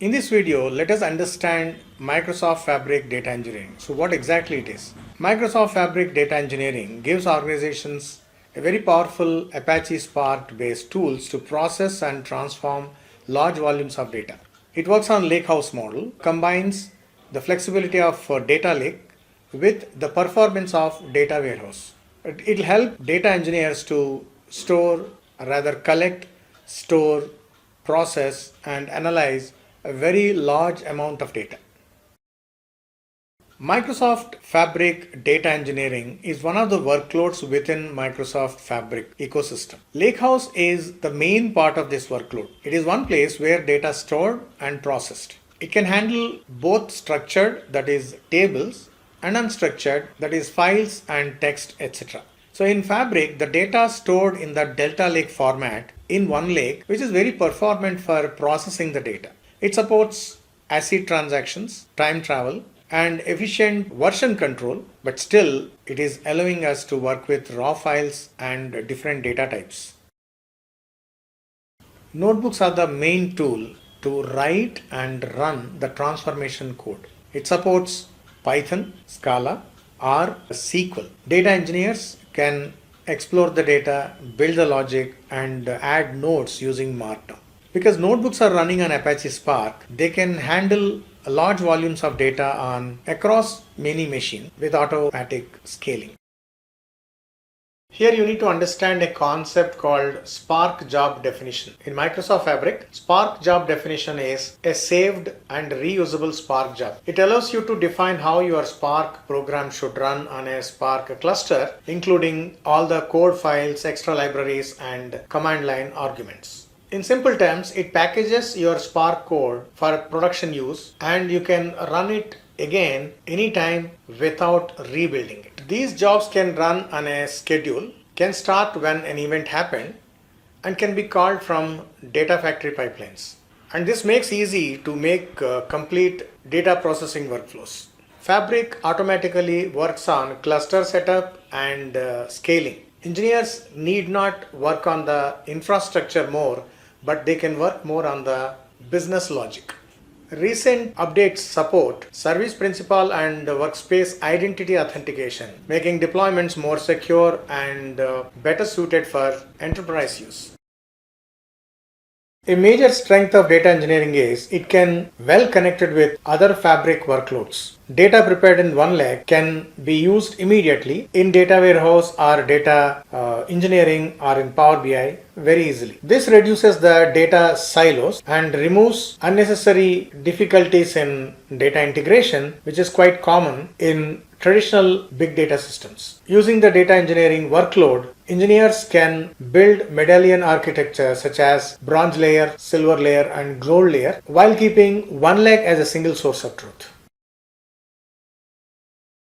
In this video, let us understand Microsoft Fabric Data Engineering. So what exactly it is? Microsoft Fabric Data Engineering gives organizations a very powerful Apache Spark based tools to process and transform large volumes of data. It works on Lakehouse model, combines the flexibility of data lake with the performance of data warehouse. It will help data engineers to collect, store, process and analyze a very large amount of data. Microsoft Fabric Data Engineering is one of the workloads within Microsoft Fabric ecosystem. Lakehouse is the main part of this workload. It is one place where data is stored and processed. It can handle both structured, that is tables, and unstructured, that is files and text, etc. So in Fabric, the data stored in the Delta Lake format in OneLake, which is very performant for processing the data. It supports ACID transactions, time travel, and efficient version control, but still it is allowing us to work with raw files and different data types. Notebooks are the main tool to write and run the transformation code. It supports Python, Scala, or SQL. Data engineers can explore the data, build the logic, and add nodes using Markdown. Because notebooks are running on Apache Spark, they can handle large volumes of data across many machines with automatic scaling. Here you need to understand a concept called Spark job definition. In Microsoft Fabric, Spark job definition is a saved and reusable Spark job. It allows you to define how your Spark program should run on a Spark cluster, including all the code files, extra libraries, and command line arguments. In simple terms, it packages your Spark code for production use and you can run it again anytime without rebuilding it. These jobs can run on a schedule, can start when an event happened, and can be called from data factory pipelines. And this makes easy to make complete data processing workflows. Fabric automatically works on cluster setup and scaling. Engineers need not work on the infrastructure more, but they can work more on the business logic. Recent updates support service principal and workspace identity authentication, making deployments more secure and better suited for enterprise use. A major strength of data engineering is it can well connected with other Fabric workloads. Data prepared in OneLake can be used immediately in data warehouse or data engineering or in Power BI very easily. This reduces the data silos and removes unnecessary difficulties in data integration, which is quite common in traditional big data systems. Using the data engineering workload, engineers can build Medallion architecture such as bronze layer, silver layer, and gold layer while keeping OneLake as a single source of truth.